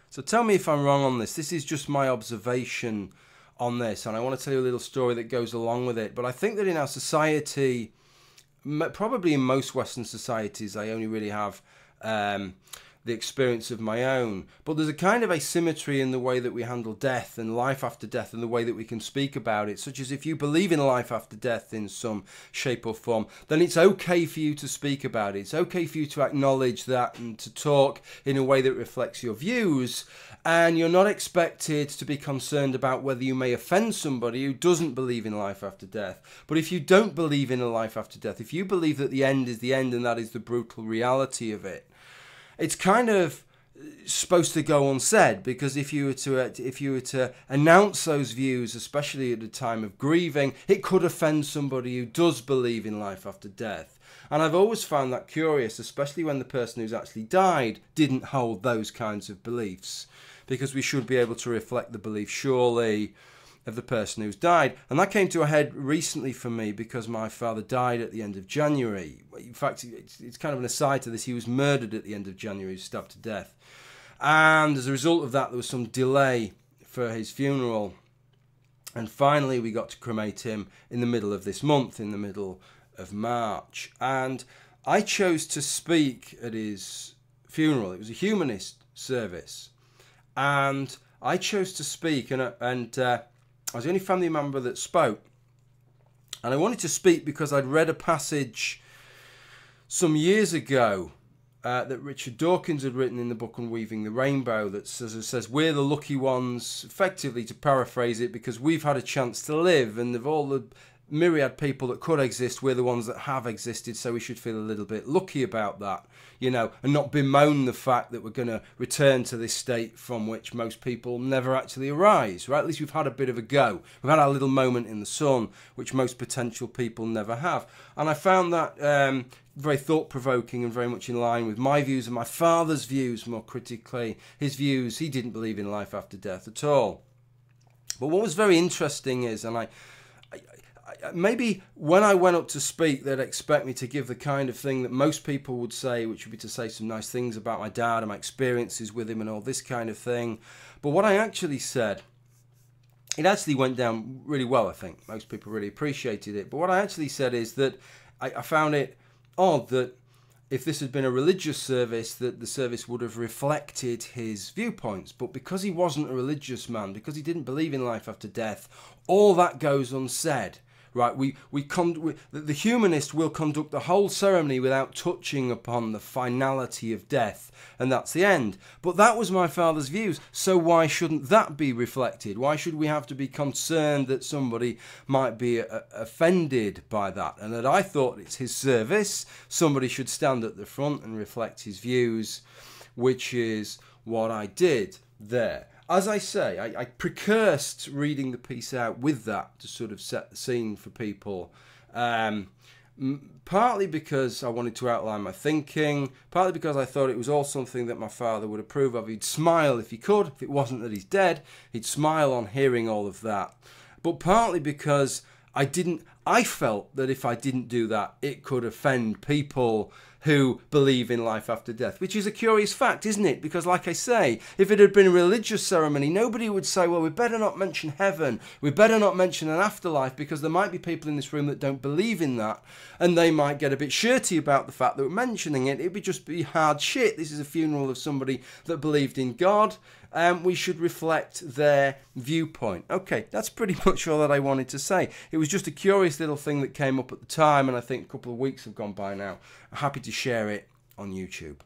So tell me if I'm wrong on this. This is just my observation on this, and I want to tell you a little story that goes along with it. But I think that in our society, probably in most Western societies, I only really have the experience of my own. But there's a kind of asymmetry in the way that we handle death and life after death and the way that we can speak about it, such as if you believe in life after death in some shape or form, then it's okay for you to speak about it. It's okay for you to acknowledge that and to talk in a way that reflects your views. And you're not expected to be concerned about whether you may offend somebody who doesn't believe in life after death. But if you don't believe in a life after death, if you believe that the end is the end and that is the brutal reality of it, it's kind of supposed to go unsaid, because if you were to announce those views, especially at a time of grieving, it could offend somebody who does believe in life after death. And I've always found that curious, especially when the person who's actually died didn't hold those kinds of beliefs, because we should be able to reflect the belief, surely, of the person who's died. And that came to a head recently for me because my father died at the end of January. In fact, it's kind of an aside to this. He was murdered at the end of January, stabbed to death. And as a result of that, there was some delay for his funeral. And finally, we got to cremate him in the middle of this month, in the middle of March. And I chose to speak at his funeral. It was a humanist service. And I chose to speak, and I was the only family member that spoke. And I wanted to speak because I'd read a passage some years ago that Richard Dawkins had written in the book Unweaving the Rainbow that says we're the lucky ones, effectively to paraphrase it, because we've had a chance to live, and of all the myriad people that could exist, we're the ones that have existed, so we should feel a little bit lucky about that, you know, and not bemoan the fact that we're going to return to this state from which most people never actually arise, right? At least we've had a bit of a go. We've had our little moment in the sun, which most potential people never have. And I found that very thought-provoking and very much in line with my views and my father's views, more critically. His views, he didn't believe in life after death at all. But what was very interesting is, and maybe when I went up to speak, they'd expect me to give the kind of thing that most people would say, which would be to say some nice things about my dad and my experiences with him and all this kind of thing. But what I actually said, it actually went down really well, I think. Most people really appreciated it. But what I actually said is that I found it odd that if this had been a religious service, that the service would have reflected his viewpoints. But because he wasn't a religious man, because he didn't believe in life after death, all that goes unsaid. Right, the humanist will conduct the whole ceremony without touching upon the finality of death, and that's the end. But that was my father's views, so why shouldn't that be reflected? Why should we have to be concerned that somebody might be offended by that? And that I thought it's his service, somebody should stand at the front and reflect his views, which is what I did there. As I say, I precursed reading the piece out with that to sort of set the scene for people, partly because I wanted to outline my thinking, partly because I thought it was all something that my father would approve of. He'd smile if he could. If it wasn't that he's dead, he'd smile on hearing all of that. But partly because I felt that if I didn't do that, it could offend people who believe in life after death, which is a curious fact, isn't it? Because like I say, if it had been a religious ceremony, nobody would say, well, we better not mention heaven, we better not mention an afterlife, because there might be people in this room that don't believe in that, and they might get a bit shirty about the fact that we're mentioning it. It would just be hard shit. This is a funeral of somebody that believed in God, and we should reflect their viewpoint. Okay, that's pretty much all that I wanted to say. It was just a curious little thing that came up at the time, and I think a couple of weeks have gone by now. I'm happy to share it on YouTube.